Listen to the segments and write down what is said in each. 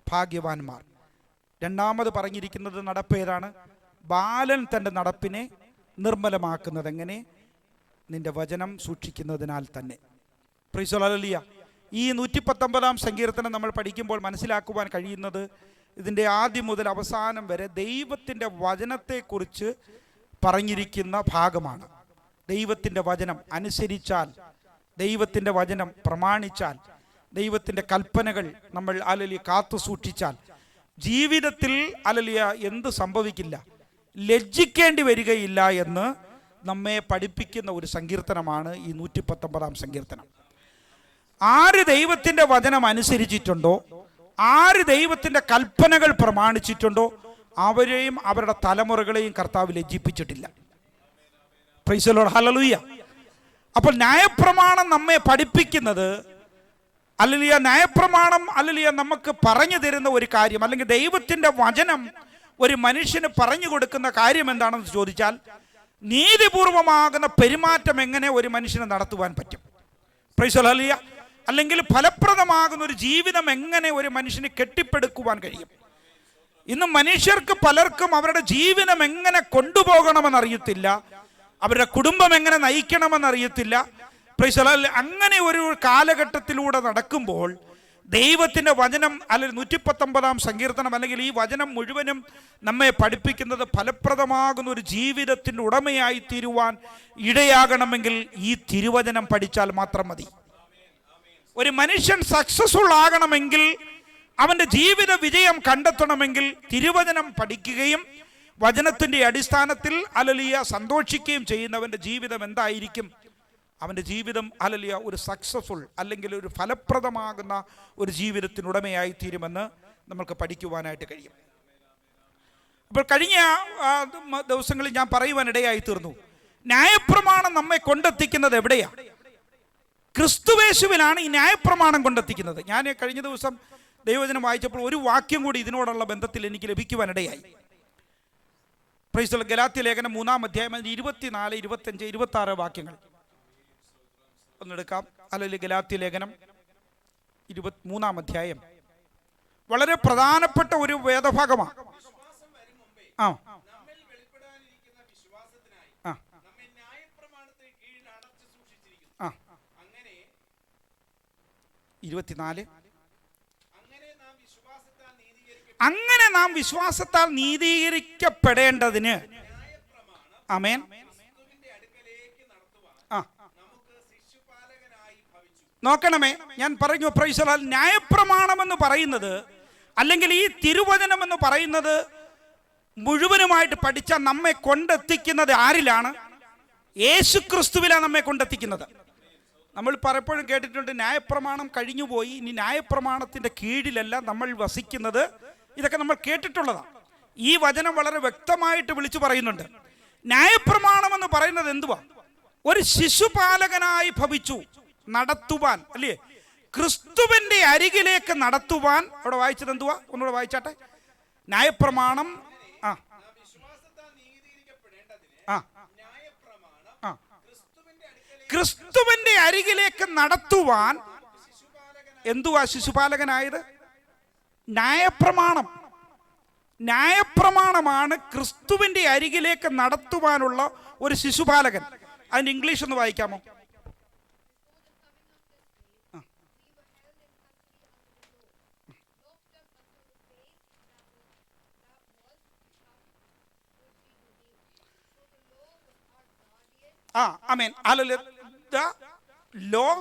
ഭാഗ്യവാന്മാർ. രണ്ടാമത് പറഞ്ഞിരിക്കുന്നത് നടപ്പേതാണ്? ബാലൻ തൻ്റെ നടപ്പിനെ നിർമ്മലമാക്കുന്നത് എങ്ങനെ? നിന്റെ വചനം സൂക്ഷിക്കുന്നതിനാൽ തന്നെ. Price the Lord. ഈ 119 സങ്കീർത്തനം നമ്മൾ പഠിക്കുമ്പോൾ മനസ്സിലാക്കുവാൻ കഴിയുന്നത് ഇതിൻ്റെ ആദ്യം മുതൽ അവസാനം വരെ ദൈവത്തിൻ്റെ വചനത്തെക്കുറിച്ച് പറഞ്ഞിരിക്കുന്ന ഭാഗമാണ്. ദൈവത്തിൻ്റെ വചനം അനുസരിച്ചാൽ, ദൈവത്തിൻ്റെ വചനം പ്രമാണിച്ചാൽ, ദൈവത്തിൻ്റെ കൽപ്പനകൾ നമ്മൾ കാത്തു സൂക്ഷിച്ചാൽ ജീവിതത്തിൽ എന്ത് സംഭവിക്കില്ല, ലജ്ജിക്കേണ്ടി വരികയില്ല എന്ന് നമ്മെ പഠിപ്പിക്കുന്ന ഒരു സങ്കീർത്തനമാണ് ഈ 119 സങ്കീർത്തനം. ആര് ദൈവത്തിൻ്റെ വചനം അനുസരിച്ചിട്ടുണ്ടോ, ആര് ദൈവത്തിൻ്റെ കൽപ്പനകൾ പ്രമാണിച്ചിട്ടുണ്ടോ, അവരെയും അവരുടെ തലമുറകളെയും കർത്താവ് ലജ്ജിപ്പിച്ചിട്ടില്ല. Praise the Lord. ഹല്ലേലൂയ. അപ്പോൾ ന്യായപ്രമാണം നമ്മെ പഠിപ്പിക്കുന്നത്, ന്യായപ്രമാണം നമുക്ക് പറഞ്ഞു തരുന്ന ഒരു കാര്യം, അല്ലെങ്കിൽ ദൈവത്തിൻ്റെ വചനം ഒരു മനുഷ്യന് പറഞ്ഞു കൊടുക്കുന്ന കാര്യം എന്താണെന്ന് ചോദിച്ചാൽ, നീതിപൂർവമാകുന്ന പെരുമാറ്റം എങ്ങനെ ഒരു മനുഷ്യന് നടത്തുവാൻ പറ്റും. Praise the Lord. അല്ലെങ്കിൽ ഫലപ്രദമാകുന്ന ഒരു ജീവിതം എങ്ങനെ ഒരു മനുഷ്യന് കെട്ടിപ്പടുക്കുവാൻ കഴിയും. ഇന്ന് മനുഷ്യർക്ക് പലർക്കും അവരുടെ ജീവിതം എങ്ങനെ കൊണ്ടുപോകണമെന്നറിയത്തില്ല, അവരുടെ കുടുംബം എങ്ങനെ നയിക്കണമെന്നറിയത്തില്ല. Price the Lord. അങ്ങനെ ഒരു കാലഘട്ടത്തിലൂടെ നടക്കുമ്പോൾ ദൈവത്തിൻ്റെ വചനം, അല്ലെങ്കിൽ 119 സങ്കീർത്തനം, അല്ലെങ്കിൽ ഈ വചനം മുഴുവനും നമ്മെ പഠിപ്പിക്കുന്നത് ഫലപ്രദമാകുന്ന ഒരു ജീവിതത്തിൻ്റെ ഉടമയായി തീരുവാൻ ഇടയാകണമെങ്കിൽ ഈ തിരുവചനം പഠിച്ചാൽ മാത്രം മതി. ഒരു മനുഷ്യൻ സക്സസ്ഫുൾ ആകണമെങ്കിൽ, അവൻ്റെ ജീവിത വിജയം കണ്ടെത്തണമെങ്കിൽ തിരുവചനം പഠിക്കുകയും വചനത്തിൻ്റെ അടിസ്ഥാനത്തിൽ സന്തോഷിക്കുകയും ചെയ്യുന്നവൻ്റെ ജീവിതം എന്തായിരിക്കും? അവൻ്റെ ജീവിതം ഒരു സക്സസ്ഫുൾ, അല്ലെങ്കിൽ ഒരു ഫലപ്രദമാകുന്ന ഒരു ജീവിതത്തിനുടമയായി തീരുമെന്ന് നമുക്ക് പഠിക്കുവാനായിട്ട് കഴിയും. അപ്പോൾ കഴിഞ്ഞ ദിവസങ്ങളിൽ ഞാൻ പറയുവാനിടയായി തീർന്നു, ന്യായപ്രമാണം നമ്മെ കൊണ്ടെത്തിക്കുന്നത് എവിടെയാണ്? ക്രിസ്തുവേശുവിലാണ് ഈ ന്യായപ്രമാണം കൊണ്ടെത്തിക്കുന്നത്. ഞാൻ കഴിഞ്ഞ ദിവസം ദൈവവചനം വായിച്ചപ്പോൾ ഒരു വാക്യം കൂടി ഇതിനോടുള്ള ബന്ധത്തിൽ എനിക്ക് ലഭിക്കുവാനിടയായി. Praise the Lord. ഗലാത്യ ലേഖനം 3-ാം അധ്യായം 24, 25, 26 വാക്യങ്ങൾ ഒന്നെടുക്കാം. ഗലാത്യ ലേഖനം 3-ാം അധ്യായം വളരെ പ്രധാനപ്പെട്ട ഒരു വേദഭാഗമാണ്. ആ 24. അങ്ങനെ നാം വിശ്വാസത്താൽ നീതീകരിക്കപ്പെടേണ്ടതിന്, ആമേൻ, നോക്കണമേ, ഞാൻ പറഞ്ഞു പ്രൈസ് ദി ലോർഡ്. ന്യായപ്രമാണം എന്ന് പറയുന്നത്, അല്ലെങ്കിൽ ഈ തിരുവചനം എന്ന് പറയുന്നത് മുഴുവനുമായിട്ട് പഠിച്ചാൽ നമ്മെ കൊണ്ടെത്തിക്കുന്നത് ആരിലാണ്? യേശുക്രിസ്തുവിലാണ് നമ്മെ കൊണ്ടെത്തിക്കുന്നത്. നമ്മൾ പലപ്പോഴും കേട്ടിട്ടുണ്ട്, ന്യായപ്രമാണം കഴിഞ്ഞുപോയി, ഇനി ന്യായപ്രമാണത്തിൻ്റെ കീഴിലല്ല നമ്മൾ വസിക്കുന്നത്. ഇതൊക്കെ നമ്മൾ കേട്ടിട്ടുള്ളതാണ്. ഈ വചനം വളരെ വ്യക്തമായിട്ട് വിളിച്ചു പറയുന്നുണ്ട്. ന്യായപ്രമാണം എന്ന് പറയുന്നത് എന്തുവാ? ഒരു ശിശുപാലകനായി ഭവിച്ചു നടത്തുവാൻ, അല്ലേ? ക്രിസ്തുവിന്റെ അരികിലേക്ക് നടത്തുവാൻ. അവിടെ വായിച്ചത് എന്തുവാ? ഒന്നുകൂടെ വായിച്ചാട്ടെ. ന്യായപ്രമാണം ക്രിസ്തുവിന്റെ അരികിലേക്ക് നടത്തുവാൻ. എന്തുവാ ശിശുപാലകനായത്? ന്യായപ്രമാണം. ന്യായപ്രമാണമാണ് ക്രിസ്തുവിന്റെ അരികിലേക്ക് നടത്തുവാനുള്ള ഒരു ശിശുപാലകൻ. അതിന്റെ ഇംഗ്ലീഷ് ഒന്ന് വായിക്കാമോ? ആമേൻ. the law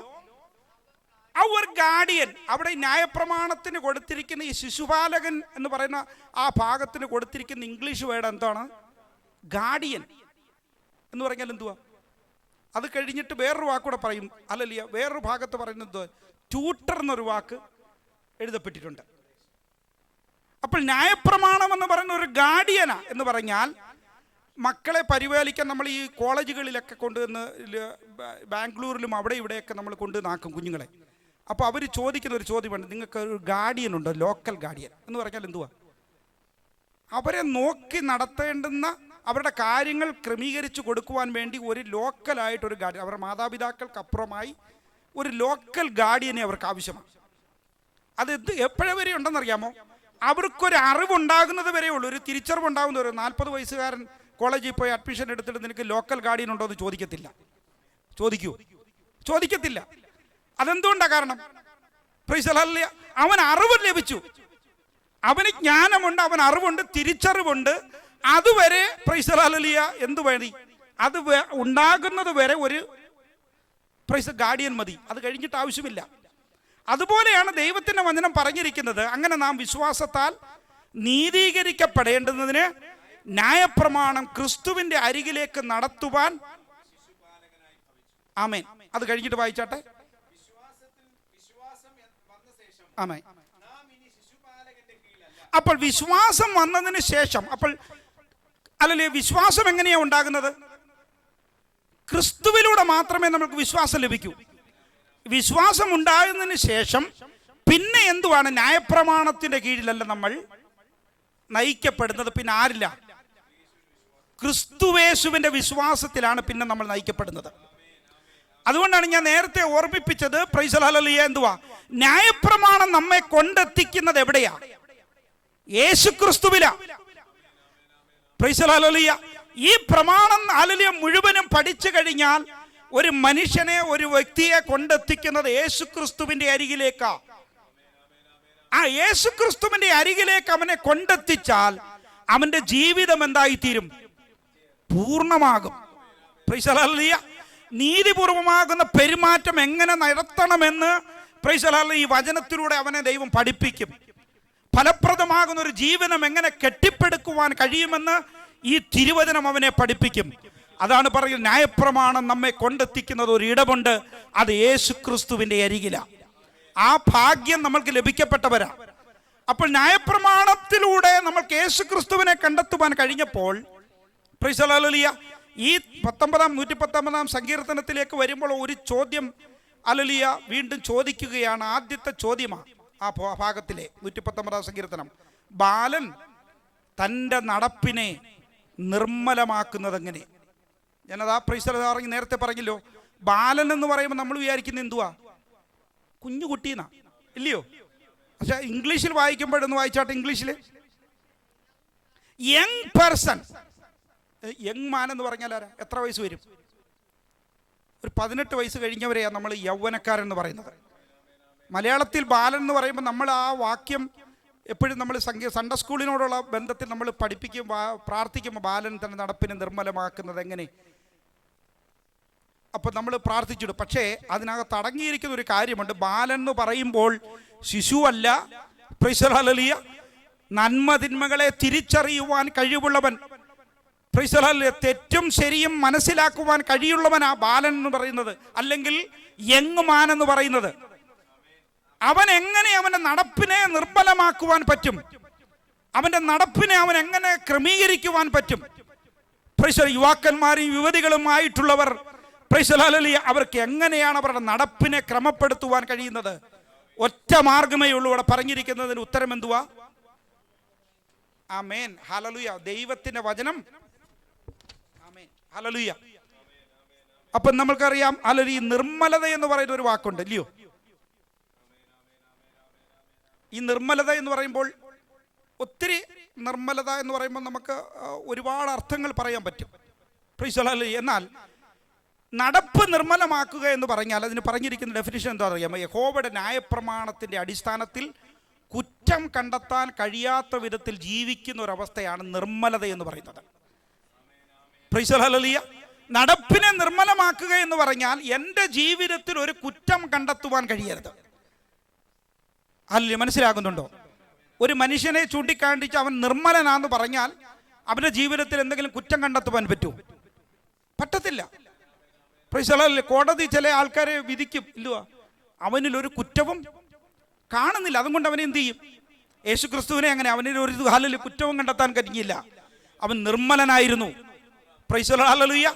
our guardian. അവിടെ ന്യായപ്രമാണത്തിന് കൊടുത്തിരിക്കുന്ന ഈ ശിശുപാലകൻ എന്ന് പറയുന്ന ആ ഭാഗത്തിന് കൊടുത്തിരിക്കുന്ന ഇംഗ്ലീഷ് വേർഡ് എന്താണ്? ഗാർഡിയൻ എന്ന് പറഞ്ഞാൽ എന്തുവാ? അത് കഴിഞ്ഞിട്ട് വേറൊരു വാക്കൂടെ പറയും, അല്ലല്ല, വേറൊരു ഭാഗത്ത് പറയുന്നത് ട്യൂട്ടർ എന്നൊരു വാക്ക് എഴുതപ്പെട്ടിട്ടുണ്ട്. അപ്പോൾ ന്യായപ്രമാണം എന്ന് പറയുന്ന ഒരു ഗാർഡിയനാ എന്ന് പറഞ്ഞാൽ, മക്കളെ പരിപാലിക്കാൻ നമ്മൾ ഈ കോളേജുകളിലൊക്കെ കൊണ്ടുവന്ന്, ബാംഗ്ലൂരിലും അവിടെ ഇവിടെയൊക്കെ നമ്മൾ കൊണ്ടുവന്നാക്കും കുഞ്ഞുങ്ങളെ. അപ്പോൾ അവർ ചോദിക്കുന്ന ഒരു ചോദ്യമാണ്, നിങ്ങൾക്ക് ഒരു ഗാർഡിയൻ ഉണ്ടോ? ലോക്കൽ ഗാർഡിയൻ എന്ന് പറഞ്ഞാൽ എന്തുവാ? അവരെ നോക്കി നടത്തേണ്ടുന്ന, അവരുടെ കാര്യങ്ങൾ ക്രമീകരിച്ച് കൊടുക്കുവാൻ വേണ്ടി ഒരു ലോക്കലായിട്ടൊരു ഗാർഡിയൻ, അവരുടെ മാതാപിതാക്കൾക്കപ്പുറമായി ഒരു ലോക്കൽ ഗാർഡിയനെ അവർക്ക് ആവശ്യമാണ്. അത് എപ്പോഴവരെ ഉണ്ടെന്നറിയാമോ? അവർക്കൊരു അറിവുണ്ടാകുന്നത് വരെ ഉള്ളൂ, ഒരു തിരിച്ചറിവുണ്ടാകുന്ന ഒരു 40 വയസ്സുകാരൻ കോളേജിൽ പോയി അഡ്മിഷൻ എടുത്തിട്ട് നിനക്ക് ലോക്കൽ ഗാർഡിയൻ ഉണ്ടോ എന്ന് ചോദിക്കത്തില്ല. ചോദിക്കത്തില്ല. അതെന്തുകൊണ്ടാണ് കാരണം? Price the Lord. അവൻ അറിവ് ലഭിച്ചു, അവന് ജ്ഞാനമുണ്ട്, അവൻ അറിവുണ്ട്, തിരിച്ചറിവുണ്ട്. അതുവരെ പ്രൈസ് ദി ലോർഡ് എന്തു മതി? അത് ഉണ്ടാകുന്നത് വരെ ഒരു പ്രൈസ് ഗാർഡിയൻ മതി, അത് കഴിഞ്ഞിട്ട് ആവശ്യമില്ല. അതുപോലെയാണ് ദൈവത്തിന്റെ വചനം പറഞ്ഞിരിക്കുന്നത്. അങ്ങനെ നാം വിശ്വാസത്താൽ നീതീകരിക്കപ്പെടേണ്ടുന്നതിന് ന്യായപ്രമാണം ക്രിസ്തുവിന്റെ അരികിലേക്ക് നടത്തുവാൻ. ആമേൻ. അത് കഴിഞ്ഞിട്ട് വായിച്ചാട്ടെ. ആമേൻ. അപ്പോൾ വിശ്വാസം വന്നതിന് ശേഷം, അപ്പോൾ അല്ലല്ലേ വിശ്വാസം എങ്ങനെയാ ഉണ്ടാകുന്നത്? ക്രിസ്തുവിലൂടെ മാത്രമേ നമുക്ക് വിശ്വാസം ലഭിക്കൂ. വിശ്വാസം ഉണ്ടാകുന്നതിന് ശേഷം പിന്നെ എന്തുവാണ്? ന്യായപ്രമാണത്തിന്റെ കീഴിലല്ല നമ്മൾ നയിക്കപ്പെടുന്നത്. പിന്നെ ആരില്ല? ക്രിസ്തുവേശുവിന്റെ വിശ്വാസത്തിലാണ് പിന്നെ നമ്മൾ നയിക്കപ്പെടുന്നത്. അതുകൊണ്ടാണ് ഞാൻ നേരത്തെ ഓർമ്മിപ്പിച്ചത്. Price the Lord. എന്തുവാ? ന്യായപ്രമാണം നമ്മെ കൊണ്ടെത്തിക്കുന്നത് എവിടെയാ? യേശു ക്രിസ്തുവിലാ. Praise the Lord. ഈ പ്രമാണം ഹല്ലേലൂയ മുഴുവനും പഠിച്ചു കഴിഞ്ഞാൽ ഒരു മനുഷ്യനെ, ഒരു വ്യക്തിയെ കൊണ്ടെത്തിക്കുന്നത് യേശു ക്രിസ്തുവിന്റെ അരികിലേക്കാ. ആ യേശു ക്രിസ്തുവിന്റെ അരികിലേക്ക് അവനെ കൊണ്ടെത്തിച്ചാൽ അവന്റെ ജീവിതം എന്തായിത്തീരും? പൂർണ്ണമാകും. Praise the Lord. നീതിപൂർവമാകുന്ന പെരുമാറ്റം എങ്ങനെ നടത്തണമെന്ന് പ്രൈസ് ദി ലോർഡ് ഈ വചനത്തിലൂടെ അവനെ ദൈവം പഠിപ്പിക്കും. ഫലപ്രദമാകുന്ന ഒരു ജീവിതം എങ്ങനെ കെട്ടിപ്പടുക്കുവാൻ കഴിയുമെന്ന് ഈ തിരുവചനം അവനെ പഠിപ്പിക്കും. അതാണ് പറയുന്നത്, ന്യായപ്രമാണം നമ്മെ കൊണ്ടെത്തിക്കുന്നത് ഒരു ഇടമുണ്ട്, അത് യേശു ക്രിസ്തുവിന്റെ അരികിലാണ്. ആ ഭാഗ്യം നമ്മൾക്ക് ലഭിക്കപ്പെട്ടവരാ. അപ്പോൾ ന്യായപ്രമാണത്തിലൂടെ നമ്മൾക്ക് യേശു ക്രിസ്തുവിനെ കണ്ടെത്തുവാൻ കഴിഞ്ഞപ്പോൾ പ്രൈസ് ദി ലോർഡ് ഈ 119 സങ്കീർത്തനത്തിലേക്ക് വരുമ്പോൾ ഒരു ചോദ്യം ഹല്ലേലൂയ വീണ്ടും ചോദിക്കുകയാണ്. ആദ്യത്തെ ചോദ്യമാണ് ആ ഭാഗത്തിലെ 119 സങ്കീർത്തനം. ബാലൻ തൻ്റെ നടപ്പിനെ നിർമ്മലമാക്കുന്നത് എങ്ങനെ? ഞാനത് ആ പ്രൈസ് ദി ലോർഡ് നേരത്തെ പറഞ്ഞല്ലോ. ബാലൻ എന്ന് പറയുമ്പോൾ നമ്മൾ വിചാരിക്കുന്നത് എന്തുവാ? കുഞ്ഞുകുട്ടീന്നാ, ഇല്ലയോ? പക്ഷെ ഇംഗ്ലീഷിൽ വായിക്കുമ്പോഴൊന്ന് വായിച്ചാട്ടെ. ഇംഗ്ലീഷിൽ യങ് പേഴ്സൺ, യങ് മാൻ എന്ന് പറഞ്ഞാൽ ആരാ? എത്ര വയസ്സ് വരും? ഒരു 18 വയസ്സ് കഴിഞ്ഞവരെയാണ് നമ്മൾ യൗവനക്കാരൻ എന്ന് പറയുന്നത്. മലയാളത്തിൽ ബാലൻ എന്ന് പറയുമ്പോൾ നമ്മൾ ആ വാക്യം എപ്പോഴും നമ്മൾ സൺഡേ സ്കൂളിനോടുള്ള ബന്ധത്തിൽ നമ്മൾ പ്രാർത്ഥിക്കുമ്പോൾ ബാലൻ തന്നെ നടപ്പിനെ നിർമ്മലമാക്കുന്നത് എങ്ങനെ? അപ്പം നമ്മൾ പ്രാർത്ഥിച്ചിടും. പക്ഷേ അതിനകത്ത് അടങ്ങിയിരിക്കുന്ന ഒരു കാര്യമുണ്ട്. ബാലൻ എന്ന് പറയുമ്പോൾ ശിശുവല്ല. Praise the Lord. നന്മതിന്മകളെ തിരിച്ചറിയുവാൻ കഴിവുള്ളവൻ, പ്രൈസ് ദി ലോർഡ്, തെറ്റും ശരിയും മനസ്സിലാക്കുവാൻ കഴിയുള്ളവനാ ബാലൻ എന്ന് പറയുന്നത്, അല്ലെങ്കിൽ യങ് മാൻ എന്ന് പറയുന്നത്. അവൻ എങ്ങനെ അവന്റെ നടപ്പിനെ നിർമ്മലമാക്കുവാൻ പറ്റും? അവന്റെ നടപ്പിനെ അവൻ എങ്ങനെ ക്രമീകരിക്കുവാൻ പറ്റും? Praise the Lord. യുവാക്കന്മാരും യുവതികളുമായിട്ടുള്ളവർ പ്രൈസ് ദി ലോർഡ് അവർക്ക് എങ്ങനെയാണ് അവരുടെ നടപ്പിനെ ക്രമപ്പെടുത്തുവാൻ കഴിയുന്നത്? ഒറ്റ മാർഗമേ ഉള്ളൂ. ഇവിടെ പറഞ്ഞിരിക്കുന്നതിന് ഉത്തരം എന്തുവാ? ആമേൻ. ഹല്ലേലൂയ. ദൈവത്തിന്റെ വചനം. ആമേൻ. ഹല്ലേലൂയ. അപ്പം നമ്മൾക്കറിയാം ഹല്ലേലൂയ, നിർമ്മലത എന്ന് പറയുന്ന ഒരു വാക്കുണ്ട്, ഇല്ലയോ? ഈ നിർമ്മലത എന്ന് പറയുമ്പോൾ ഒത്തിരി നിർമ്മലത എന്ന് പറയുമ്പോൾ നമുക്ക് ഒരുപാട് അർത്ഥങ്ങൾ പറയാൻ പറ്റും. Praise the Lord. എന്നാൽ നടപ്പ് നിർമ്മലമാക്കുക എന്ന് പറഞ്ഞാൽ അതിന് പറഞ്ഞിരിക്കുന്ന ഡെഫിനിഷൻ എന്താ അറിയാമോ? യഹോവയുടെ ന്യായപ്രമാണത്തിന്റെ അടിസ്ഥാനത്തിൽ കുറ്റം കണ്ടെത്താൻ കഴിയാത്ത വിധത്തിൽ ജീവിക്കുന്ന ഒരവസ്ഥയാണ് നിർമ്മലത എന്ന് പറയുന്നത്. Praise the Lord. നടപ്പിനെ നിർമ്മലമാക്കുക എന്ന് പറഞ്ഞാൽ എൻ്റെ ജീവിതത്തിൽ ഒരു കുറ്റം കണ്ടെത്തുവാൻ കഴിയരുത്. അല്ല, മനസ്സിലാകുന്നുണ്ടോ? ഒരു മനുഷ്യനെ ചൂണ്ടിക്കാണിച്ച് അവൻ നിർമ്മലനാന്ന് പറഞ്ഞാൽ അവൻ്റെ ജീവിതത്തിൽ എന്തെങ്കിലും കുറ്റം കണ്ടെത്തുവാൻ പറ്റുമോ? പറ്റത്തില്ല. Price the Lord. കോടതി ചില ആൾക്കാരെ വിധിക്കും, ഇല്ലുവാ, അവനിൽ ഒരു കുറ്റവും കാണുന്നില്ല. അതുകൊണ്ട് അവനെ എന്ത് ചെയ്യും? യേശു ക്രിസ്തുവിനെ അങ്ങനെ അവനിൽ ഒരു ഹാലിൽ കുറ്റവും കണ്ടെത്താൻ കഴിഞ്ഞില്ല. അവൻ നിർമ്മലനായിരുന്നു. Praise the Lord. ഹല്ലേലൂയ.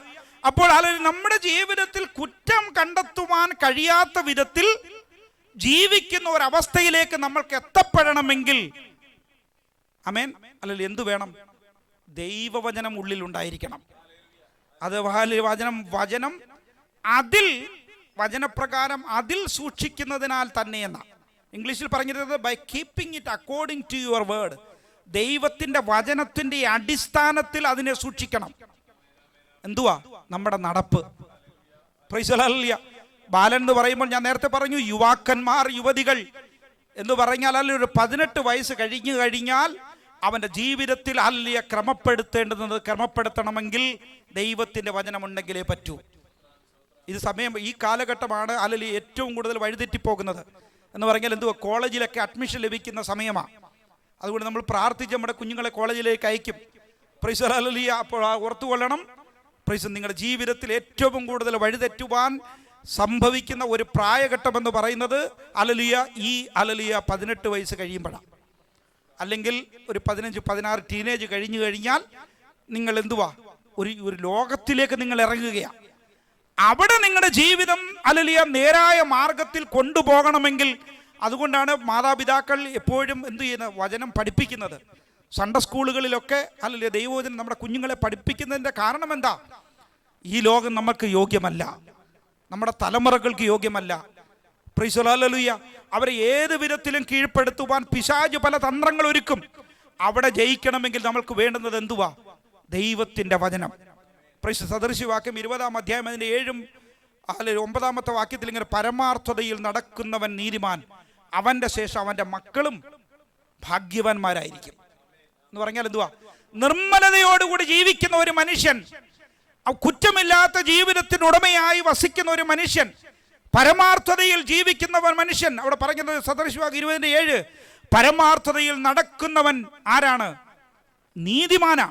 അപ്പോൾ നമ്മുടെ ജീവിതത്തിൽ കുറ്റം കണ്ടെത്തുവാൻ കഴിയാത്ത വിധത്തിൽ ജീവിക്കുന്ന ഒരവസ്ഥയിലേക്ക് നമ്മൾക്ക് എത്തപ്പെടണമെങ്കിൽ ആമേൻ അല്ലെങ്കിൽ എന്തു വേണം? ദൈവവചനം ഉള്ളിൽ ഉണ്ടായിരിക്കണം. അത് വചനം അതിൽ വചനപ്രകാരം അതിൽ സൂക്ഷിക്കുന്നതിനാൽ തന്നെ എന്ന ഇംഗ്ലീഷിൽ പറഞ്ഞിരുന്നത് by keeping it according to your word. ദൈവത്തിൻ്റെ വചനത്തിൻ്റെ അടിസ്ഥാനത്തിൽ അതിനെ സൂക്ഷിക്കണം. എന്തുവാ? നമ്മുടെ നടപ്പ്. Price the Lord. ബാലൻ എന്ന് പറയുമ്പോൾ ഞാൻ നേരത്തെ പറഞ്ഞു, യുവാക്കന്മാർ, യുവതികൾ എന്ന് പറഞ്ഞാൽ ഒരു 18 വയസ്സ് കഴിഞ്ഞു കഴിഞ്ഞാൽ അവൻ്റെ ജീവിതത്തിൽ ക്രമപ്പെടുത്തണമെങ്കിൽ ദൈവത്തിൻ്റെ വചനമുണ്ടെങ്കിലേ പറ്റൂ. ഇത് സമയം, ഈ കാലഘട്ടമാണ് ഏറ്റവും കൂടുതൽ വഴിതെറ്റിപ്പോകുന്നത് എന്ന് പറഞ്ഞാൽ എന്തുവാ? കോളേജിലൊക്കെ അഡ്മിഷൻ ലഭിക്കുന്ന സമയമാണ്. അതുകൊണ്ട് നമ്മൾ പ്രാർത്ഥിച്ച് നമ്മുടെ കുഞ്ഞുങ്ങളെ കോളേജിലേക്ക് അയക്കും. Price the Lord. അപ്പോൾ ഓർത്തുകൊള്ളണം, പ്രൈസ്, നിങ്ങളുടെ ജീവിതത്തിൽ ഏറ്റവും കൂടുതൽ വഴിതെറ്റുവാൻ സംഭവിക്കുന്ന ഒരു പ്രായഘട്ടം എന്ന് പറയുന്നത് ഈ 18 വയസ്സ് കഴിയുമ്പോഴാണ്. അല്ലെങ്കിൽ ഒരു 15-16 ടീനേജ് കഴിഞ്ഞു കഴിഞ്ഞാൽ നിങ്ങൾ എന്തുവാ? ഒരു ലോകത്തിലേക്ക് നിങ്ങൾ ഇറങ്ങുകയാണ്. അവിടെ നിങ്ങളുടെ ജീവിതം നേരായ മാർഗത്തിൽ കൊണ്ടുപോകണമെങ്കിൽ, അതുകൊണ്ടാണ് മാതാപിതാക്കൾ എപ്പോഴും എന്ത് ചെയ്യുന്നത്? വചനം പഠിപ്പിക്കുന്നത്. സൺഡേ സ്കൂളുകളിലൊക്കെ ദൈവവചനം നമ്മുടെ കുഞ്ഞുങ്ങളെ പഠിപ്പിക്കുന്നതിൻ്റെ കാരണം എന്താ? ഈ ലോകം നമുക്ക് യോഗ്യമല്ല, നമ്മുടെ തലമുറകൾക്ക് യോഗ്യമല്ല. Price the Lord. അവരെ ഏത് വിധത്തിലും കീഴ്പ്പെടുത്തുവാൻ പിശാച് പല തന്ത്രങ്ങൾ ഒരുക്കും. അവിടെ ജയിക്കണമെങ്കിൽ നമ്മൾക്ക് വേണ്ടുന്നത് എന്തുവാ? ദൈവത്തിൻ്റെ വചനം. പ്രൈസ്. സദൃശവാക്യം 20-ാം അധ്യായം അതിൻ്റെ 9-ാമത്തെ വാക്യത്തിൽ ഇങ്ങനെ, പരമാർത്ഥതയിൽ നടക്കുന്നവൻ നീതിമാൻ, അവൻ്റെ ശേഷം അവൻ്റെ മക്കളും ഭാഗ്യവാന്മാരായിരിക്കും എന്ന് പറഞ്ഞാൽ എന്തുവാ? നിർമ്മലതയോടുകൂടി ജീവിക്കുന്ന ഒരു മനുഷ്യൻ, കുറ്റമില്ലാത്ത ജീവിതത്തിന് ഉടമയായി വസിക്കുന്ന ഒരു മനുഷ്യൻ, പരമാർത്ഥതയിൽ ജീവിക്കുന്ന മനുഷ്യൻ. അവിടെ പറഞ്ഞത് സദൃശവാക്യം 20-ന്റെ 7, പരമാർത്ഥതയിൽ നടക്കുന്നവൻ ആരാണ്? നീതിമാനാ.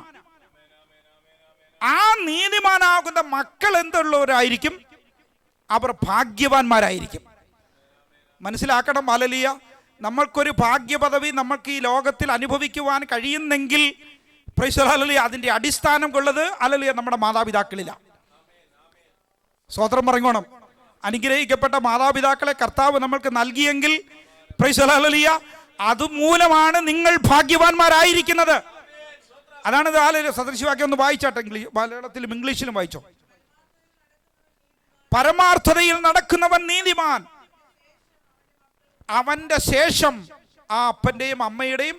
ആ നീതിമാനാകുന്ന മക്കൾ എന്തുള്ളവരായിരിക്കും? അവർ ഭാഗ്യവാന്മാരായിരിക്കും. മനസ്സിലാക്കണം. ഹല്ലേലൂയ. നമ്മൾക്കൊരു ഭാഗ്യപദവി നമ്മൾക്ക് ഈ ലോകത്തിൽ അനുഭവിക്കുവാൻ കഴിയുന്നെങ്കിൽ, പ്രൈസ് ദി ലോർഡ്, അതിൻ്റെ അടിസ്ഥാനം കൊള്ളത് നമ്മുടെ മാതാപിതാക്കളിലാണ്. സ്തോത്രം പറഞ്ഞോണം. അനുഗ്രഹിക്കപ്പെട്ട മാതാപിതാക്കളെ കർത്താവ് നമ്മൾക്ക് നൽകിയെങ്കിൽ, പ്രൈസ് ദി ലോർഡ്, അതുമൂലമാണ് നിങ്ങൾ ഭാഗ്യവാന്മാരായിരിക്കുന്നത്. അതാണ് സദൃശവാക്യം. ഒന്ന് വായിച്ചാട്ടെ, മലയാളത്തിലും ഇംഗ്ലീഷിലും വായിച്ചോ. പരമാർത്ഥതയിൽ നടക്കുന്നവൻ നീതിമാൻ, അവൻ്റെ ശേഷം ആ അപ്പൻ്റെയും അമ്മയുടെയും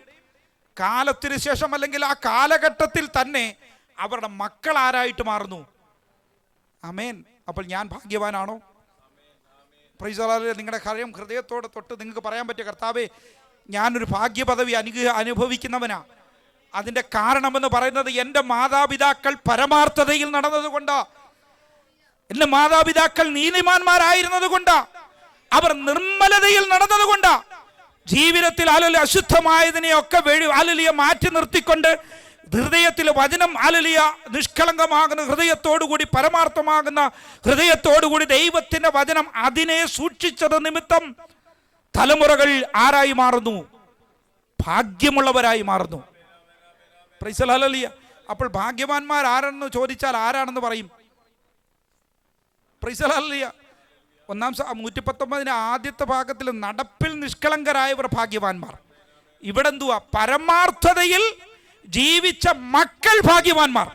കാലത്തിന് ശേഷം, അല്ലെങ്കിൽ ആ കാലഘട്ടത്തിൽ തന്നെ അവരുടെ മക്കൾ ആരായിട്ട് മാറുന്നു? ആമേൻ. അപ്പോൾ ഞാൻ ഭാഗ്യവാനാണോ? Price the Lord. നിങ്ങളുടെ കാര്യം ഹൃദയത്തോടെ തൊട്ട് നിങ്ങൾക്ക് പറയാൻ പറ്റിയ, കർത്താവേ, ഞാനൊരു ഭാഗ്യപദവി അനുഭവിക്കുന്നവനാ. അതിൻ്റെ കാരണമെന്ന് പറയുന്നത് എൻ്റെ മാതാപിതാക്കൾ പരമാർത്ഥതയിൽ നടന്നതുകൊണ്ടാ, എൻ്റെ മാതാപിതാക്കൾ നീതിമാന്മാരായിരുന്നത് കൊണ്ടാ, അവർ നിർമ്മലതയിൽ നടന്നതുകൊണ്ടാ. ജീവിതത്തിൽ അശുദ്ധമായതിനെയൊക്കെ മാറ്റി നിർത്തിക്കൊണ്ട് ഹൃദയത്തിൽ വചനം നിഷ്കളങ്കമാകുന്ന ഹൃദയത്തോടുകൂടി, പരമാർത്ഥമാകുന്ന ഹൃദയത്തോടുകൂടി ദൈവത്തിൻ്റെ വചനം അതിനെ സൂക്ഷിച്ചത് നിമിത്തം തലമുറകൾ ആരായി മാറുന്നു? ഭാഗ്യമുള്ളവരായി മാറുന്നു. Price the Lord. അപ്പോൾ ഭാഗ്യവാന്മാർ ആരെന്ന് ചോദിച്ചാൽ ആരാണെന്ന് പറയും? Price the Lord. 119 ആദ്യത്തെ ഭാഗത്തിൽ നടപ്പിൽ നിഷ്കളങ്കരായവർ ഭാഗ്യവാന്മാർ. ഇവിടെ എന്തുവാ? പരമാർത്ഥതയിൽ ജീവിച്ച മക്കൾ ഭാഗ്യവാന്മാർ.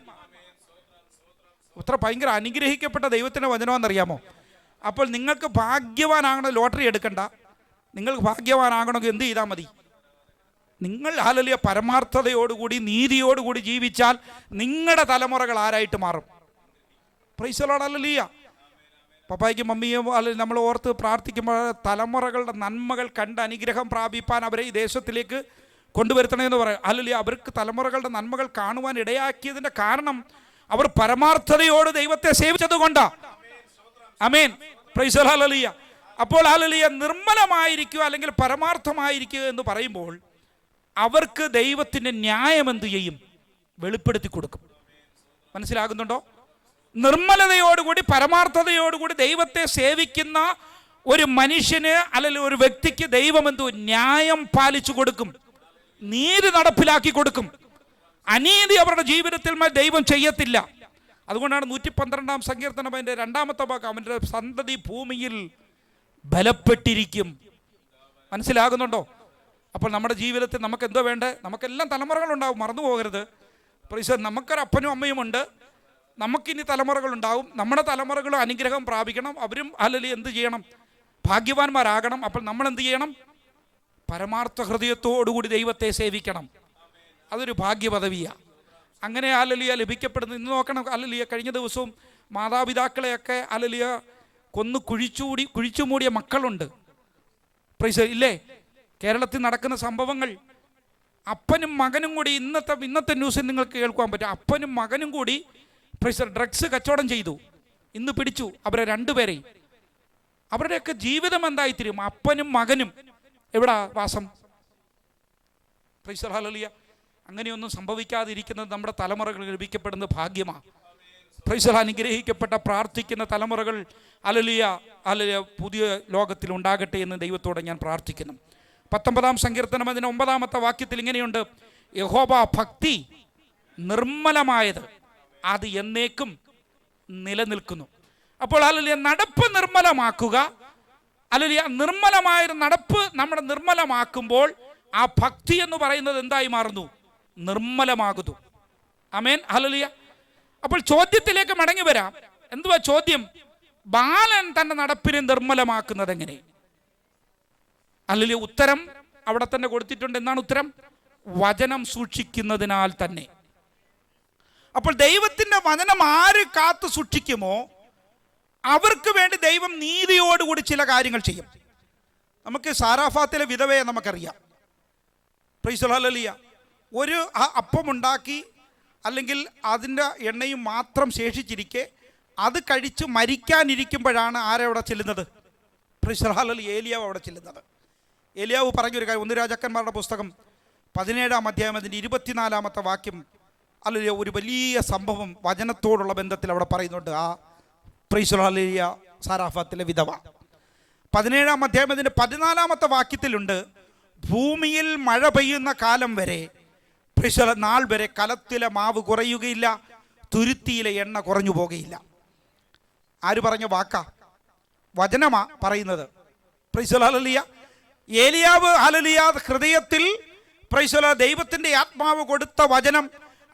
അത്ര ഭയങ്കര അനുഗ്രഹിക്കപ്പെട്ട ദൈവത്തിൻ്റെ വചനമെന്നറിയാമോ? അപ്പോൾ നിങ്ങൾക്ക് ഭാഗ്യവാനാകണം, ലോട്ടറി എടുക്കണ്ട. നിങ്ങൾക്ക് ഭാഗ്യവാനാകണമെങ്കിൽ എന്ത് ചെയ്താൽ മതി? നിങ്ങൾ പരമാർത്ഥതയോടുകൂടി നീതിയോടുകൂടി ജീവിച്ചാൽ നിങ്ങളുടെ തലമുറകൾ ആരായിട്ട് മാറും? Price the Lord. ഹല്ലേലൂയ. പപ്പായ്ക്കും മമ്മിയും നമ്മൾ ഓർത്ത് പ്രാർത്ഥിക്കുമ്പോൾ തലമുറകളുടെ നന്മകൾ കണ്ട് അനുഗ്രഹം പ്രാപിപ്പാൻ അവരെ ഈ ദേശത്തിലേക്ക് കൊണ്ടുവരുത്തണമെന്ന് പറയും. ഹല്ലേലൂയ. അവർക്ക് തലമുറകളുടെ നന്മകൾ കാണുവാൻ ഇടയാക്കിയതിൻ്റെ കാരണം അവർ പരമാർത്ഥതയോട് ദൈവത്തെ സേവിച്ചത് കൊണ്ടാ. ആമേൻ. Praise the Lord. ഹല്ലേലൂയ. അപ്പോൾ ഹല്ലേലൂയ, നിർമ്മലമായിരിക്കുക അല്ലെങ്കിൽ പരമാർത്ഥമായിരിക്കുക എന്ന് പറയുമ്പോൾ അവർക്ക് ദൈവത്തിൻ്റെ ന്യായം എന്തു ചെയ്യും? വെളിപ്പെടുത്തി കൊടുക്കും. മനസ്സിലാകുന്നുണ്ടോ? നിർമ്മലതയോടുകൂടി പരമാർത്ഥതയോടുകൂടി ദൈവത്തെ സേവിക്കുന്ന ഒരു മനുഷ്യന് അല്ലെങ്കിൽ ഒരു വ്യക്തിക്ക് ദൈവം എന്തു? ന്യായം പാലിച്ചു കൊടുക്കും, നീതി നടപ്പിലാക്കി കൊടുക്കും. അനീതി അവരുടെ ജീവിതത്തിൽ ദൈവം ചെയ്യത്തില്ല. അതുകൊണ്ടാണ് 112-ാം സങ്കീർത്തനം അതിൻ്റെ 2-ാമത്തെ ഭാഗം, അവൻ്റെ സന്തതി ഭൂമിയിൽ ബലപ്പെട്ടിരിക്കും. മനസ്സിലാകുന്നുണ്ടോ? അപ്പോൾ നമ്മുടെ ജീവിതത്തിൽ നമുക്ക് എന്തോ വേണ്ടേ? നമുക്കെല്ലാം തലമുറകളുണ്ടാവും, മറന്നു പോകരുത്. നമുക്കൊരു അപ്പനും അമ്മയും ഉണ്ട്, നമുക്കിനി തലമുറകളുണ്ടാവും. നമ്മുടെ തലമുറകളും അനുഗ്രഹം പ്രാപിക്കണം. അവരും എന്ത് ചെയ്യണം? ഭാഗ്യവാന്മാരാകണം. അപ്പോൾ നമ്മൾ എന്ത് ചെയ്യണം? പരമാർത്ഥ ഹൃദയത്തോടുകൂടി ദൈവത്തെ സേവിക്കണം. അതൊരു ഭാഗ്യപദവിയാണ്. അങ്ങനെ ഹല്ലേലൂയ ലഭിക്കപ്പെടുന്നത്. ഇന്ന് നോക്കണം, ഹല്ലേലൂയ കഴിഞ്ഞ ദിവസവും മാതാപിതാക്കളെയൊക്കെ ഹല്ലേലൂയ കൊന്നു കുഴിച്ചു മൂടിയ മക്കളുണ്ട്. പ്രൈസ് ഇല്ലേ? കേരളത്തിൽ നടക്കുന്ന സംഭവങ്ങൾ. അപ്പനും മകനും കൂടി ഇന്നത്തെ ന്യൂസിൽ നിങ്ങൾക്ക് കേൾക്കാൻ പറ്റും. അപ്പനും മകനും കൂടി പ്രൈസ് ഡ്രഗ്സ് കച്ചവടം ചെയ്തു. ഇന്ന് പിടിച്ചു അവരെ രണ്ടുപേരെയും. അവരുടെയൊക്കെ ജീവിതം എന്തായിത്തീരും? അപ്പനും മകനും എവിടാ വാസം? Price hallelujah. അങ്ങനെയൊന്നും സംഭവിക്കാതിരിക്കുന്നത് നമ്മുടെ തലമുറകൾ ലഭിക്കപ്പെടുന്ന ഭാഗ്യമാണ്. പ്രൈസ് അനുഗ്രഹിക്കപ്പെട്ട പ്രാർത്ഥിക്കുന്ന തലമുറകൾ ഹല്ലേലൂയ പുതിയ ലോകത്തിൽ ഉണ്ടാകട്ടെ എന്ന് ദൈവത്തോടെ ഞാൻ പ്രാർത്ഥിക്കുന്നു. 19-ാം സങ്കീർത്തനം അതിന് 9-ാമത്തെ വാക്യത്തിൽ ഇങ്ങനെയുണ്ട്: യഹോവ ഭക്തി നിർമ്മലമായത്, അത് എന്നേക്കും നിലനിൽക്കുന്നു. അപ്പോൾ ഹല്ലേലൂയ നടപ്പ് നിർമ്മലമാക്കുക. ഹല്ലേലൂയ നിർമ്മലമായൊരു നടപ്പ് നമ്മുടെ നിർമ്മലമാക്കുമ്പോൾ ആ ഭക്തി എന്ന് പറയുന്നത് എന്തായി മാറുന്നു? നിർമ്മലമാകുന്നു. ആമേൻ ഹല്ലേലൂയ. അപ്പോൾ ചോദ്യത്തിലേക്ക് മടങ്ങി വരാം. എന്തുവാ ചോദ്യം? ബാലൻ തന്റെ നടപ്പിനെ നിർമ്മലമാക്കുന്നത് എങ്ങനെ? ഹല്ലേലൂയ. ഉത്തരം അവിടെ തന്നെ കൊടുത്തിട്ടുണ്ട്. എന്താണ് ഉത്തരം? വചനം സൂക്ഷിക്കുന്നതിനാൽ തന്നെ. അപ്പോൾ ദൈവത്തിന്റെ വചനം ആര് കാത്തു സൂക്ഷിക്കുമോ അവർക്ക് വേണ്ടി ദൈവം നീതിയോടുകൂടി ചില കാര്യങ്ങൾ ചെയ്യും. നമുക്ക് സാറാഫാത്തിലെ വിധവയെ നമുക്കറിയാം. Price hallelujah. ഒരു അപ്പമുണ്ടാക്കി അല്ലെങ്കിൽ അതിൻ്റെ എണ്ണയും മാത്രം ശേഷിച്ചിരിക്കെ അത് കഴിച്ച് മരിക്കാനിരിക്കുമ്പോഴാണ് ആരവിടെ ചെല്ലുന്നത്? Price hallelujah. ഏലിയാവ് അവിടെ ചെല്ലുന്നത്. ഏലിയാവ് പറഞ്ഞൊരു കാര്യം, 1 രാജാക്കന്മാരുടെ പുസ്തകം 17-ാം അധ്യായം അതിൻ്റെ 24-ാമത്തെ വാക്യം. ഹല്ലേലൂയ. ഒരു വലിയ സംഭവം വചനത്തോടുള്ള ബന്ധത്തിൽ അവിടെ പറയുന്നുണ്ട്. ആ പ്രൈസ് ഹല്ലേലൂയ സാറാഫാത്തിലെ വിധവ 17-ാം അധ്യായം അതിൻ്റെ 14-ാമത്തെ വാക്യത്തിലുണ്ട്: ഭൂമിയിൽ മഴ പെയ്യുന്ന കാലം വരെ, നാൾ വരെ കലത്തിലെ മാവ് കുറയുകയില്ല, തുരുത്തിയിലെ എണ്ണ കുറഞ്ഞു പോകുകയില്ല. ആര് പറഞ്ഞ വാക്കാ? വചനമാ പറയുന്നത്. Price hallelujah. ഏലിയാവ് ഹല്ലേലൂയ ഹൃദയത്തിൽ പ്രൈസ് ദൈവത്തിന്റെ ആത്മാവ് കൊടുത്ത വചനം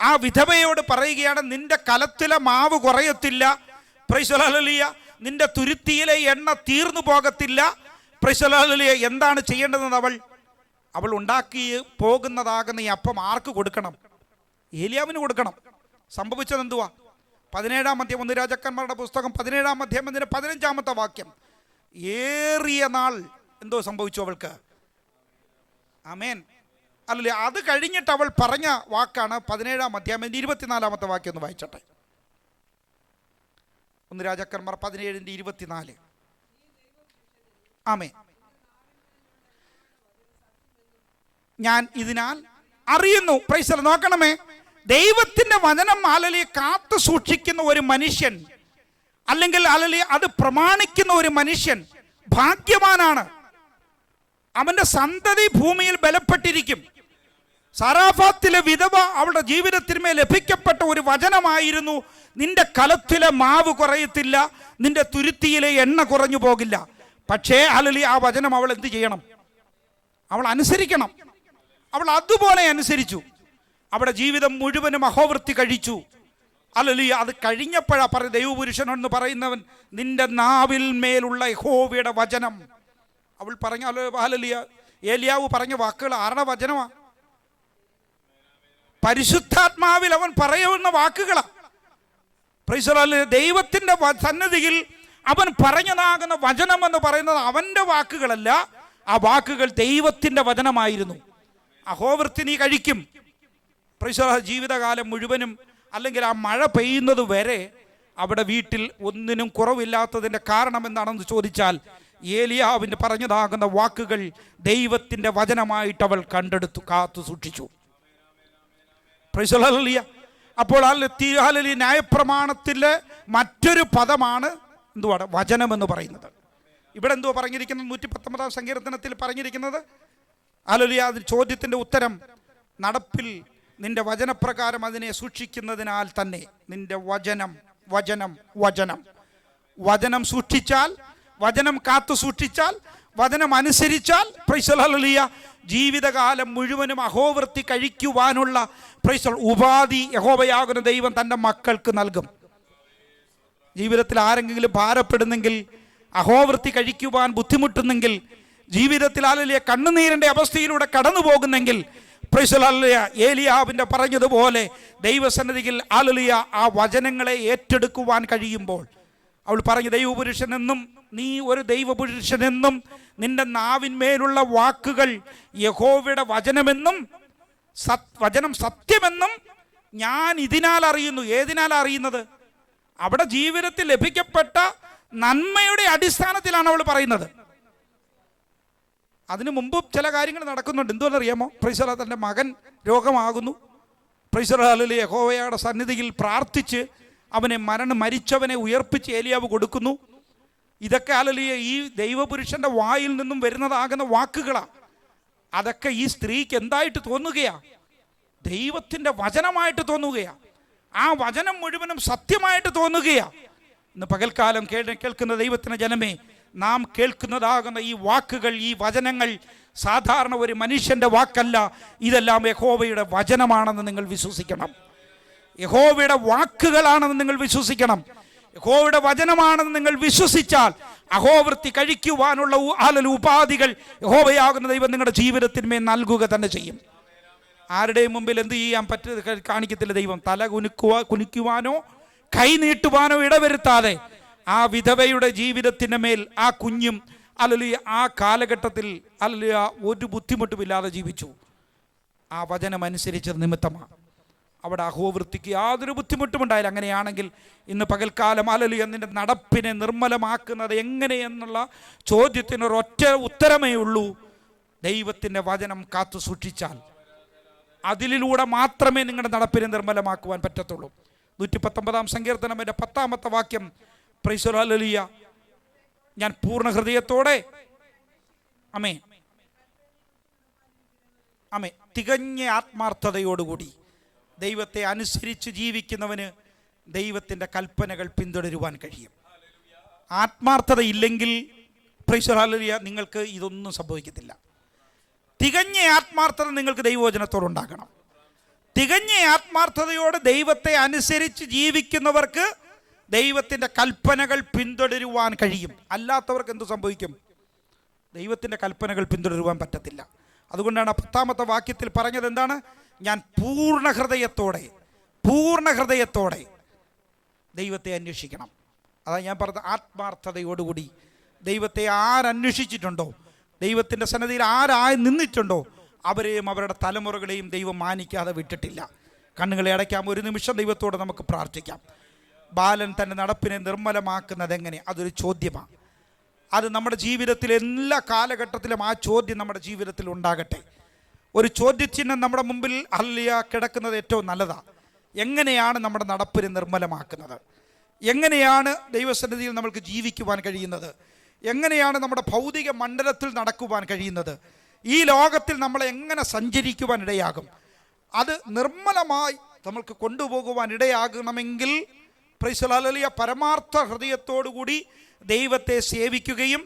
ആ വിധവയോട് പറയുകയാണ്: നിന്റെ കലത്തിലെ മാവ് കുറയത്തില്ല. Price hallelujah. നിന്റെ തുരുത്തിയിലെ എണ്ണ തീർന്നു പോകത്തില്ല. Price hallelujah. എന്താണ് ചെയ്യേണ്ടതെന്ന് അവൾ ഉണ്ടാക്കി പോകുന്നതാകുന്ന ഈ അപ്പം ആർക്ക് കൊടുക്കണം? ഏലിയാവിന് കൊടുക്കണം. സംഭവിച്ചത് എന്തുവാ? 17-ാം അധ്യായം 1 രാജാക്കന്മാരുടെ പുസ്തകം 17-ാം അധ്യായം അതിന്റെ 15-ാമത്തെ വാക്യം. ഏറിയ നാൾ എന്തോ സംഭവിച്ചു അവൾക്ക്. ആമേൻ അല്ലേ? അത് കഴിഞ്ഞിട്ട് അവൾ പറഞ്ഞ വാക്കാണ് 17-ാം അധ്യായം 24-ാമത്തെ വാക്യം ഒന്ന് വായിച്ചട്ടെ. 1 രാജാക്കന്മാർ 17:24. ആമേൻ. ഞാൻ ഇതിനാൽ അറിയുന്നു. പ്രൈസ് നോക്കണമേ, ദൈവത്തിന്റെ വചനം ഹല്ലേലൂയ കാത്തു സൂക്ഷിക്കുന്ന ഒരു മനുഷ്യൻ, അല്ലെങ്കിൽ ഹല്ലേലൂയ അത് പ്രമാണിക്കുന്ന ഒരു മനുഷ്യൻ ഭാഗ്യവാനാണ്. അവന്റെ സന്തതി ഭൂമിയിൽ ബലപ്പെട്ടിരിക്കും. സാറാഫാത്തിലെ വിധവ അവളുടെ ജീവിതത്തിന്മേൽ ലഭിക്കപ്പെട്ട ഒരു വചനമായിരുന്നു: നിന്റെ കലത്തിലെ മാവ് കുറയത്തില്ല, നിന്റെ തുരുത്തിയിലെ എണ്ണ കുറഞ്ഞു പോകില്ല. പക്ഷേ ഹല്ലേലൂയ ആ വചനം അവൾ എന്ത് ചെയ്യണം? അവൾ അനുസരിക്കണം. അവൾ അതുപോലെ അനുസരിച്ചു. അവിടെ ജീവിതം മുഴുവനും അഹോവൃത്തി കഴിച്ചു. ഹല്ലേലൂയ. അത് കഴിഞ്ഞപ്പോഴാ ദൈവപുരുഷൻ എന്ന് പറയുന്നവൻ: നിന്റെ നാവിൽ മേലുള്ള യഹോവയുടെ വചനം. അവൾ പറഞ്ഞ ഹല്ലേലൂയ ഏലിയാവ് പറഞ്ഞ വാക്കുകൾ ആരുടെ വചനമാ? പരിശുദ്ധാത്മാവിൽ അവൻ പറയുന്ന വാക്കുകളാ. Price hallelujah. ദൈവത്തിന്റെ സന്നിധിയിൽ അവൻ പറഞ്ഞതാകുന്ന വചനം എന്ന് പറയുന്നത് അവന്റെ വാക്കുകളല്ല, ആ വാക്കുകൾ ദൈവത്തിന്റെ വചനമായിരുന്നു. അഹോവൃത്തി നീ കഴിക്കും. പ്രൈസ് ജീവിതകാലം മുഴുവനും, അല്ലെങ്കിൽ ആ മഴ പെയ്യുന്നത് വരെ അവിടെ വീട്ടിൽ ഒന്നിനും കുറവില്ലാത്തതിൻ്റെ കാരണം എന്താണെന്ന് ചോദിച്ചാൽ ഏലിയാവിന് പറഞ്ഞതാകുന്ന വാക്കുകൾ ദൈവത്തിൻ്റെ വചനമായിട്ട് അവൾ കണ്ടെടുത്തു, കാത്തു സൂക്ഷിച്ചു. Price hallelujah. അപ്പോൾ ഹല്ലേലൂയ ന്യായപ്രമാണത്തിലെ മറ്റൊരു പദമാണ് എന്തുവാണ്? വചനം എന്ന് പറയുന്നത്. ഇവിടെ എന്തുവാ പറഞ്ഞിരിക്കുന്നത്? 119-ാം സങ്കീർത്തനത്തിൽ പറഞ്ഞിരിക്കുന്നത് ഹല്ലേലൂയ ചോദ്യത്തിൻ്റെ ഉത്തരം: നടപ്പിൽ നിന്റെ വചനപ്രകാരം അതിനെ സൂക്ഷിക്കുന്നതിനാൽ തന്നെ. നിന്റെ വചനം വചനം വചനം വചനം സൂക്ഷിച്ചാൽ, വചനം കാത്തു സൂക്ഷിച്ചാൽ, വചനം അനുസരിച്ചാൽ പ്രൈസ് ഹല്ലേലൂയ ജീവിതകാലം മുഴുവനും അഹോവൃത്തി കഴിക്കുവാനുള്ള പ്രൈസ് ഉപാധി യഹോവയാകുന്ന ദൈവം തൻ്റെ മക്കൾക്ക് നൽകും. ജീവിതത്തിൽ ആരെങ്കിലും ഭാരപ്പെടുന്നെങ്കിൽ, അഹോവൃത്തി കഴിക്കുവാൻ ബുദ്ധിമുട്ടുന്നെങ്കിൽ, ജീവിതത്തിൽ ഹല്ലേലൂയ കണ്ണുനീരിൻ്റെ അവസ്ഥയിലൂടെ കടന്നു പോകുന്നെങ്കിൽ പ്രൈസ് ദി ഹല്ലേലൂയ ഏലിയാവിൻ്റെ പറഞ്ഞതുപോലെ ദൈവസന്നിധിയിൽ ഹല്ലേലൂയ ആ വചനങ്ങളെ ഏറ്റെടുക്കുവാൻ കഴിയുമ്പോൾ, അവൾ പറഞ്ഞു, ദൈവപുരുഷനെന്നും നീ ഒരു ദൈവപുരുഷനെന്നും നിന്റെ നാവിന്മേലുള്ള വാക്കുകൾ യഹോവയുടെ വചനമെന്നും വചനം സത്യമെന്നും ഞാൻ ഇതിനാൽ അറിയുന്നു. ഏതിനാൽ അറിയുന്നത്? അവിടെ ജീവിതത്തിൽ ലഭിക്കപ്പെട്ട നന്മയുടെ അടിസ്ഥാനത്തിലാണ് അവൾ പറയുന്നത്. അതിനു മുമ്പ് ചില കാര്യങ്ങൾ നടക്കുന്നുണ്ട്. എന്തുവെന്നറിയാമോ? പ്രൈസ് ദി ലോർഡ്, തൻ്റെ മകൻ രോഗമാകുന്നു. പ്രൈസ് ദി ലോർഡ്, യഹോവയുടെ സന്നിധിയിൽ പ്രാർത്ഥിച്ച് അവനെ മരിച്ചവനെ ഉയർപ്പിച്ച് ഏലിയാവ് കൊടുക്കുന്നു. ഇതൊക്കെ ഹല്ലേലൂയ ഈ ദൈവപുരുഷന്റെ വായിൽ നിന്നും വരുന്നതാകുന്ന വാക്കുകളാണ്. അതൊക്കെ ഈ സ്ത്രീക്ക് എന്തായിട്ട് തോന്നുകയാ? ദൈവത്തിൻ്റെ വചനമായിട്ട് തോന്നുകയാ. ആ വചനം മുഴുവനും സത്യമായിട്ട് തോന്നുകയാ. ഇന്ന് പകൽക്കാലം കേൾക്കുന്ന ദൈവത്തിൻ്റെ ജനമേ, നാം കേൾക്കുന്നതാകുന്ന ഈ വാക്കുകൾ, ഈ വചനങ്ങൾ സാധാരണ ഒരു മനുഷ്യൻ്റെ വാക്കല്ല. ഇതെല്ലാം യഹോവയുടെ വചനമാണെന്ന് നിങ്ങൾ വിശ്വസിക്കണം. യഹോവയുടെ വാക്കുകളാണെന്ന് നിങ്ങൾ വിശ്വസിക്കണം. യഹോവയുടെ വചനമാണെന്ന് നിങ്ങൾ വിശ്വസിച്ചാൽ അഹോവൃത്തി കഴിക്കുവാനുള്ള ഉപാധികൾ യഹോവയാകുന്ന ദൈവം നിങ്ങളുടെ ജീവിതത്തിന്മേൽ നൽകുക തന്നെ ചെയ്യും. ആരുടെയും മുമ്പിൽ എന്ത് ചെയ്യാൻ കാണിക്കത്തില്ല ദൈവം. തല കുനിക്കുവാനോ കൈ നീട്ടുവാനോ ഇടവരുത്താതെ ആ വിധവയുടെ ജീവിതത്തിൻ്റെ മേൽ ആ കുഞ്ഞും ഹല്ലേലൂയ ആ കാലഘട്ടത്തിൽ ഹല്ലേലൂയ ഒരു ബുദ്ധിമുട്ടുമില്ലാതെ ജീവിച്ചു. ആ വചനം അനുസരിച്ച നിമിത്തമാണ്. അവിടെ അഹോവൃത്തിക്ക് യാതൊരു ബുദ്ധിമുട്ടുമുണ്ടായില്ല. അങ്ങനെയാണെങ്കിൽ ഇന്ന് പകൽക്കാലം ഹല്ലേലൂയ നിന്റെ നടപ്പിനെ നിർമ്മലമാക്കുന്നത് എങ്ങനെയെന്നുള്ള ചോദ്യത്തിനൊരൊറ്റ ഉത്തരമേ ഉള്ളൂ. ദൈവത്തിൻ്റെ വചനം കാത്തു സൂക്ഷിച്ചാൽ അതിലൂടെ മാത്രമേ നിങ്ങളുടെ നടപ്പിനെ നിർമ്മലമാക്കുവാൻ പറ്റത്തുള്ളൂ. 119 സങ്കീർത്തനം 10 വാക്യം, പ്രൈസ് ദി ലോർഡ്, ഹല്ലേലൂയ, ഞാൻ പൂർണ്ണ ഹൃദയത്തോടെ ആമേൻ ആമേൻ തികഞ്ഞ ആത്മാർത്ഥതയോടുകൂടി ദൈവത്തെ അനുസരിച്ച് ജീവിക്കുന്നവന് ദൈവത്തിൻ്റെ കൽപ്പനകൾ പിന്തുടരുവാൻ കഴിയും. ആത്മാർത്ഥത ഇല്ലെങ്കിൽ പ്രൈസ് ദി ലോർഡ്, ഹല്ലേലൂയ, നിങ്ങൾക്ക് ഇതൊന്നും സംഭവിക്കത്തില്ല. തികഞ്ഞ ആത്മാർത്ഥത നിങ്ങൾക്ക് ദൈവവചനത്തോടുണ്ടാകണം. തികഞ്ഞ ആത്മാർത്ഥതയോടെ ദൈവത്തെ അനുസരിച്ച് ജീവിക്കുന്നവർക്ക് ദൈവത്തിൻ്റെ കൽപ്പനകൾ പിന്തുടരുവാൻ കഴിയും. അല്ലാത്തവർക്ക് എന്തു സംഭവിക്കും? ദൈവത്തിൻ്റെ കൽപ്പനകൾ പിന്തുടരുവാൻ പറ്റത്തില്ല. അതുകൊണ്ടാണ് 10 വാക്യത്തിൽ പറഞ്ഞത് എന്താണ്? ഞാൻ പൂർണ്ണ ഹൃദയത്തോടെ ദൈവത്തെ അന്വേഷിക്കണം. അതാണ് ഞാൻ പറഞ്ഞത്. ആത്മാർത്ഥതയോടുകൂടി ദൈവത്തെ ആരന്വേഷിച്ചിട്ടുണ്ടോ, ദൈവത്തിൻ്റെ സന്നിധിയിൽ ആരായി നിന്നിട്ടുണ്ടോ, അവരെയും അവരുടെ തലമുറകളെയും ദൈവം മാനിക്കാതെ വിട്ടിട്ടില്ല. കണ്ണുകളെ അടയ്ക്കാം. ഒരു നിമിഷം ദൈവത്തോട് നമുക്ക് പ്രാർത്ഥിക്കാം. ബാലൻ തൻ്റെ നടപ്പിനെ നിർമ്മലമാക്കുന്നത് എങ്ങനെ? അതൊരു ചോദ്യമാണ്. അത് നമ്മുടെ ജീവിതത്തിൽ എല്ലാ കാലഘട്ടത്തിലും ആ ചോദ്യം നമ്മുടെ ജീവിതത്തിൽ ഉണ്ടാകട്ടെ. ഒരു ചോദ്യചിഹ്നം നമ്മുടെ മുമ്പിൽ ഹല്ലേലൂയ കിടക്കുന്നത് ഏറ്റവും നല്ലതാണ്. എങ്ങനെയാണ് നമ്മുടെ നടപ്പിനെ നിർമ്മലമാക്കുന്നത്? എങ്ങനെയാണ് ദൈവസന്നിധിയിൽ നമ്മൾക്ക് ജീവിക്കുവാൻ കഴിയുന്നത്? എങ്ങനെയാണ് നമ്മുടെ ഭൗതിക മണ്ഡലത്തിൽ നടക്കുവാൻ കഴിയുന്നത്? ഈ ലോകത്തിൽ നമ്മൾ എങ്ങനെ സഞ്ചരിക്കുവാൻ ഇടയാകും? അത് നിർമ്മലമായി നമ്മൾക്ക് കൊണ്ടുപോകുവാൻ ഇടയാകണമെങ്കിൽ പ്രൈസ് ദി ലോർഡ്, ഹല്ലേലൂയ, പരമാർത്ഥ ഹൃദയത്തോടുകൂടി ദൈവത്തെ സേവിക്കുകയും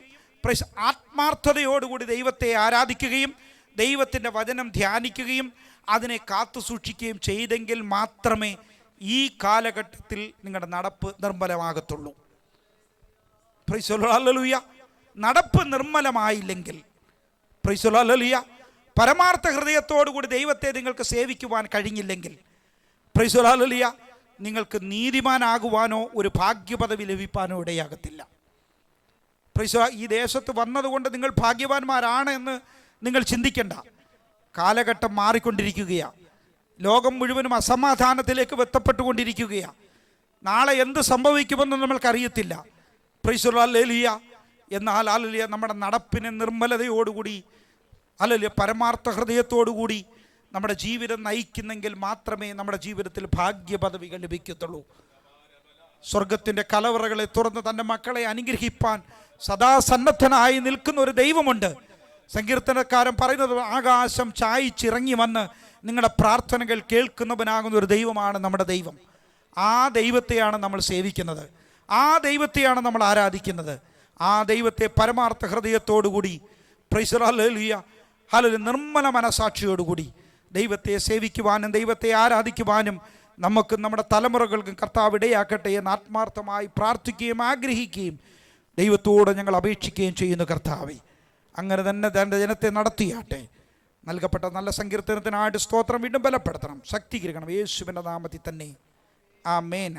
ആത്മാർത്ഥതയോടുകൂടി ദൈവത്തെ ആരാധിക്കുകയും ദൈവത്തിൻ്റെ വചനം ധ്യാനിക്കുകയും അതിനെ കാത്തു സൂക്ഷിക്കുകയും ചെയ്തെങ്കിൽ മാത്രമേ ഈ കാലഘട്ടത്തിൽ നിങ്ങളുടെ നടപ്പ് നിർമ്മലമാകത്തുള്ളൂ. പ്രൈസ് ദി ലോർഡ്, ഹല്ലേലൂയ. നടപ്പ് നിർമ്മലമായില്ലെങ്കിൽ പ്രൈസ് ദി ലോർഡ്, ഹല്ലേലൂയ, പരമാർത്ഥ ഹൃദയത്തോടുകൂടി ദൈവത്തെ നിങ്ങൾക്ക് സേവിക്കുവാൻ കഴിഞ്ഞില്ലെങ്കിൽ പ്രൈസ് ദി ലോർഡ്, ഹല്ലേലൂയ, നിങ്ങൾക്ക് നീതിമാനാകുവാനോ ഒരു ഭാഗ്യപദവി ലഭിക്കാനോ ഇടയാകത്തില്ല. പ്രൈസ് ദി ലോർഡ്, ഈ ദേശത്ത് വന്നതുകൊണ്ട് നിങ്ങൾ ഭാഗ്യവാന്മാരാണ് എന്ന് നിങ്ങൾ ചിന്തിക്കേണ്ട. കാലഘട്ടം മാറിക്കൊണ്ടിരിക്കുകയാണ്. ലോകം മുഴുവനും അസമാധാനത്തിലേക്ക് എത്തപ്പെട്ടുകൊണ്ടിരിക്കുകയാണ്. നാളെ എന്ത് സംഭവിക്കുമെന്ന് നമ്മൾക്കറിയത്തില്ല. പ്രൈസ് ദി ലോർഡ്, ഹല്ലേലൂയ. എന്നാൽ ഹല്ലേലൂയ, നമ്മുടെ നടപ്പിനെ നിർമ്മലതയോടുകൂടി ഹല്ലേലൂയ പരമാർത്ഥ ഹൃദയത്തോടുകൂടി നമ്മുടെ ജീവിതം നയിക്കുന്നെങ്കിൽ മാത്രമേ നമ്മുടെ ജീവിതത്തിൽ ഭാഗ്യപദവികൾ ലഭിക്കത്തുള്ളൂ. സ്വർഗത്തിൻ്റെ കലവറകളെ തുറന്ന് തൻ്റെ മക്കളെ അനുഗ്രഹിപ്പാൻ സദാ സന്നദ്ധനായി നിൽക്കുന്ന ഒരു ദൈവമുണ്ട്. സങ്കീർത്തനക്കാരൻ പറയുന്നത്, ആകാശം ചായിച്ചിറങ്ങി വന്ന് നിങ്ങളുടെ പ്രാർത്ഥനകൾ കേൾക്കുന്നവനാകുന്ന ഒരു ദൈവമാണ് നമ്മുടെ ദൈവം. ആ ദൈവത്തെയാണ് നമ്മൾ സേവിക്കുന്നത്. ആ ദൈവത്തെയാണ് നമ്മൾ ആരാധിക്കുന്നത്. ആ ദൈവത്തെ പരമാർത്ഥ ഹൃദയത്തോടുകൂടി പ്രൈസ് ദി ലോർഡ്, ഹല്ലേലൂയ, ഹല്ലേലൂയ, നിർമ്മല മനസാക്ഷിയോടുകൂടി ദൈവത്തെ സേവിക്കുവാനും ദൈവത്തെ ആരാധിക്കുവാനും നമുക്കും നമ്മുടെ തലമുറകൾക്കും കർത്താവ് ഇടയാക്കട്ടെ എന്ന് ആത്മാർത്ഥമായി പ്രാർത്ഥിക്കുകയും ആഗ്രഹിക്കുകയും ദൈവത്തോട് ഞങ്ങൾ അപേക്ഷിക്കുകയും ചെയ്യുന്നു. കർത്താവേ, അങ്ങനെ തന്നെ തൻ്റെ ജനത്തെ നടത്തിയാട്ടെ. നൽകപ്പെട്ട നല്ല സങ്കീർത്തനത്തിനായിട്ട് സ്തോത്രം. വീണ്ടും ബലപ്പെടുത്തണം, ശക്തീകരിക്കണം യേശുവിൻ്റെ നാമത്തിൽ തന്നെ. ആമേൻ.